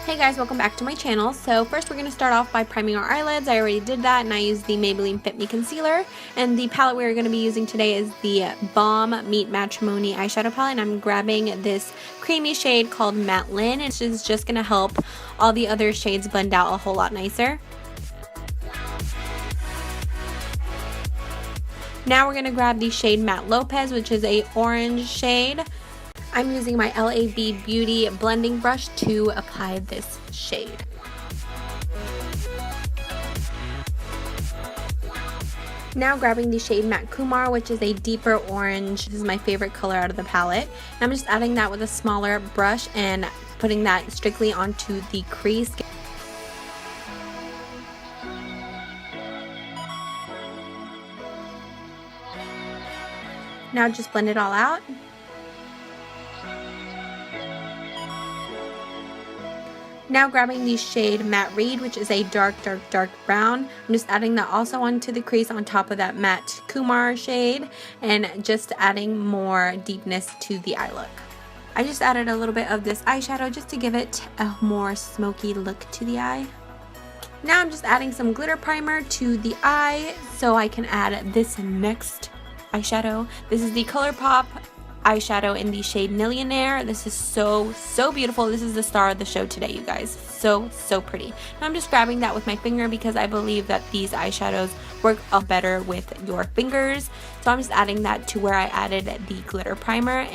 Hey guys, welcome back to my channel. So first we're going to start off by priming our eyelids. I already did that and I used the Maybelline Fit Me Concealer. And the palette we're going to be using today is the TheBalm Meet Matrimony eyeshadow palette. And I'm grabbing this creamy shade called Matte Lin. It's just going to help all the other shades blend out a whole lot nicer. Now we're going to grab the shade Matte Lopez, which is a orange shade. I'm using my LAB Beauty blending brush to apply this shade. Now grabbing the shade Matte Kumar, which is a deeper orange. This is my favorite color out of the palette. And I'm just adding that with a smaller brush and putting that strictly onto the crease. Now just blend it all out. Now grabbing the shade Matte Reed, which is a dark brown. I'm just adding that also onto the crease on top of that Matte Kumar shade and just adding more deepness to the eye look. I just added a little bit of this eyeshadow just to give it a more smoky look to the eye. Now I'm just adding some glitter primer to the eye so I can add this next eyeshadow. This is the Colourpop eyeshadow in the shade Nillionaire. This is so beautiful. This is the star of the show today, you guys. So pretty. Now I'm just grabbing that with my finger because I believe that these eyeshadows work better with your fingers. So I'm just adding that to where I added the glitter primer.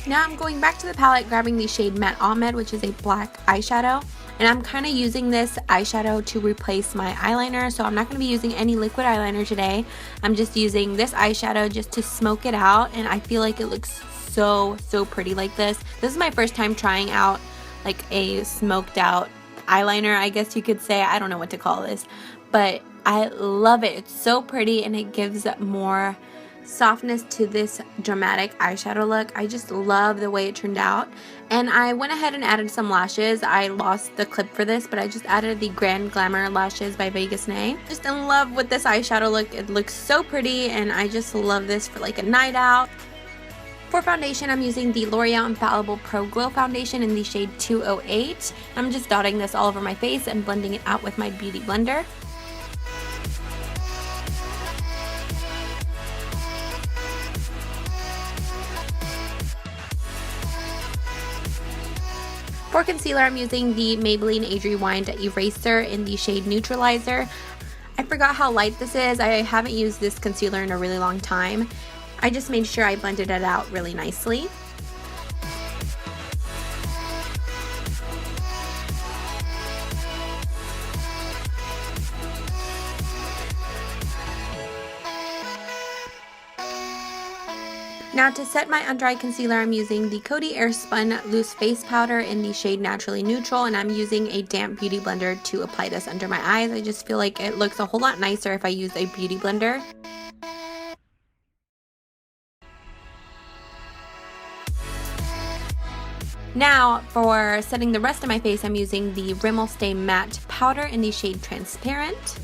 Now I'm going back to the palette, grabbing the shade Matte Ahmed, which is a black eyeshadow. And I'm kind of using this eyeshadow to replace my eyeliner, so I'm not going to be using any liquid eyeliner today. I'm just using this eyeshadow just to smoke it out, and I feel like it looks so pretty like this. This is my first time trying out like a smoked out eyeliner, I guess you could say. I don't know what to call this, but I love it. It's so pretty and it gives more softness to this dramatic eyeshadow look. I just love the way it turned out. And I went ahead and added some lashes. I lost the clip for this, but I just added the Grand Glamour lashes by Vegas Nay. Just in love with this eyeshadow look. It looks so pretty and I just love this for like a night out. For foundation, I'm using the Loreal Infallible Pro Glow Foundation in the shade 208. I'm just dotting this all over my face and blending it out with my beauty blender. For concealer, I'm using the Maybelline Age Rewind Eraser in the shade Neutralizer. I forgot how light this is. I haven't used this concealer in a really long time. I just made sure I blended it out really nicely. Now to set my under eye concealer, I'm using the Coty Airspun Loose Face Powder in the shade Naturally Neutral, and I'm using a damp beauty blender to apply this under my eyes. I just feel like it looks a whole lot nicer if I use a beauty blender. Now for setting the rest of my face, I'm using the Rimmel Stay Matte Powder in the shade Transparent.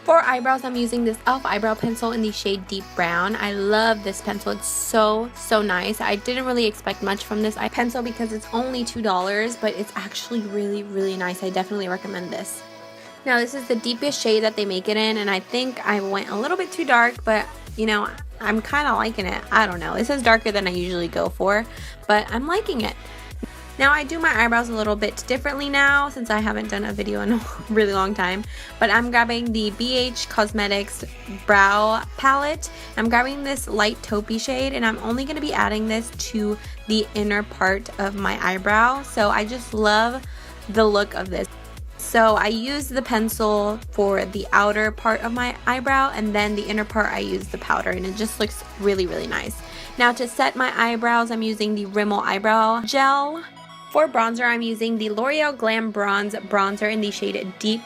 For eyebrows, I'm using this e.l.f. eyebrow pencil in the shade Deep Brown. I love this pencil. It's so nice. I didn't really expect much from this eye pencil because it's only $2, but it's actually really nice. I definitely recommend this. Now this is the deepest shade that they make it in, and I think I went a little bit too dark, but you know, I'm kind of liking it. I don't know. This is darker than I usually go for, but I'm liking it. Now I do my eyebrows a little bit differently now since I haven't done a video in a really long time. But I'm grabbing the BH Cosmetics Brow Palette. I'm grabbing this light taupey shade, and I'm only going to be adding this to the inner part of my eyebrow. So I just love the look of this. So I use the pencil for the outer part of my eyebrow, and then the inner part I use the powder, and it just looks really, really nice. Now to set my eyebrows, I'm using the Rimmel Eyebrow Gel. For bronzer, I'm using the L'Oreal Glam Bronze Bronzer in the shade Deep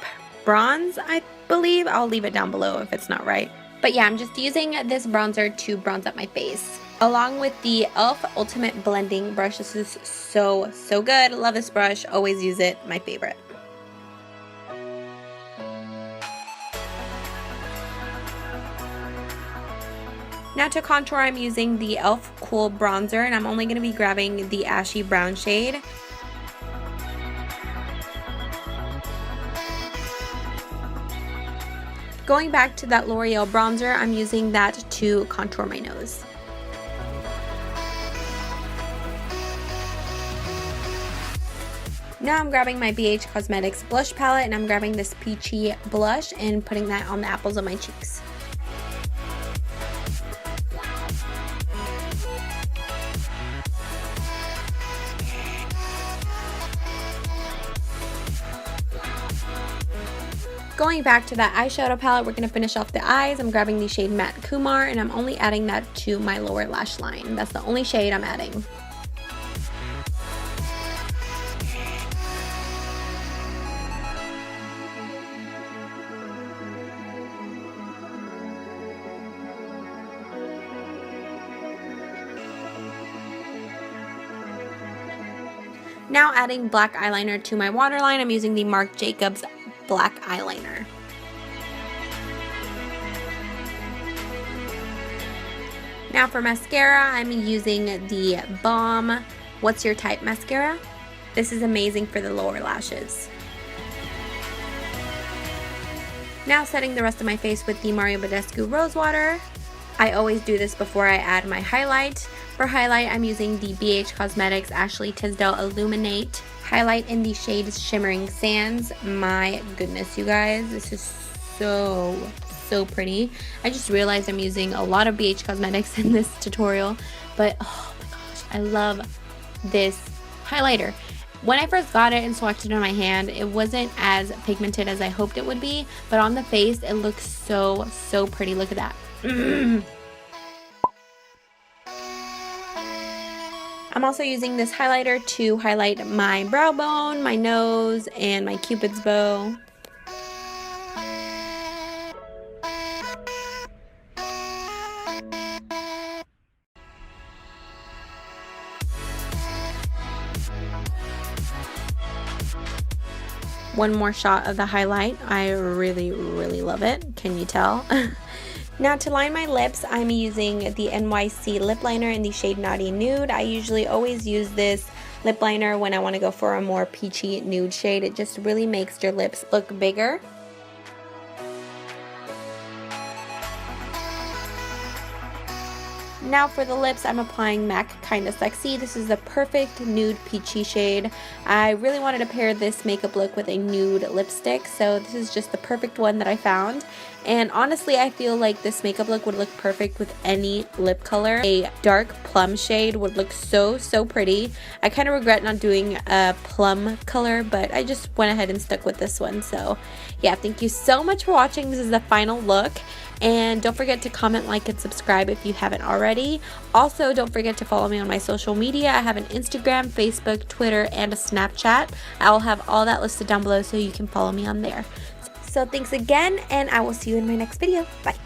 Bronze, I believe. I'll leave it down below if it's not right. But yeah, I'm just using this bronzer to bronze up my face. Along with the e.l.f. Ultimate Blending Brush. This is so good. Love this brush. Always use it. My favorite. Now to contour, I'm using the e.l.f. Cool Bronzer, and I'm only going to be grabbing the ashy brown shade. Going back to that L'Oreal bronzer, I'm using that to contour my nose. Now I'm grabbing my BH Cosmetics blush palette, and I'm grabbing this peachy blush and putting that on the apples of my cheeks. Going back to that eyeshadow palette, we're going to finish off the eyes. I'm grabbing the shade Matte Kumar, and I'm only adding that to my lower lash line. That's the only shade I'm adding. Now adding black eyeliner to my waterline, I'm using the Marc Jacobs black eyeliner. Now for mascara, I'm using the Balm What's Your Type mascara. This is amazing for the lower lashes. Now setting the rest of my face with the Mario Badescu Rose Water. I always do this before I add my highlight. For highlight, I'm using the BH Cosmetics Ashley Tisdale Illuminate highlight in the shade Shimmering Sands. My goodness, you guys, this is so pretty. I just realized I'm using a lot of BH Cosmetics in this tutorial, but oh my gosh, I love this highlighter. When I first got it and swatched it on my hand, it wasn't as pigmented as I hoped it would be, but on the face, it looks so pretty. Look at that. I'm also using this highlighter to highlight my brow bone, my nose, and my cupid's bow. One more shot of the highlight. I really love it. Can you tell? Now to line my lips, I'm using the NYC lip liner in the shade Naughty Nude. I usually always use this lip liner when I want to go for a more peachy nude shade. It just really makes your lips look bigger. Now for the lips, I'm applying MAC Kinda Sexy. This is the perfect nude peachy shade. I really wanted to pair this makeup look with a nude lipstick, so this is just the perfect one that I found. And honestly, I feel like this makeup look would look perfect with any lip color. A dark plum shade would look so pretty. I kind of regret not doing a plum color, but I just went ahead and stuck with this one. So yeah, thank you so much for watching. This is the final look. And don't forget to comment, like, and subscribe if you haven't already. Also, don't forget to follow me on my social media. I have an Instagram, Facebook, Twitter, and a Snapchat. I will have all that listed down below so you can follow me on there. So thanks again, and I will see you in my next video. Bye.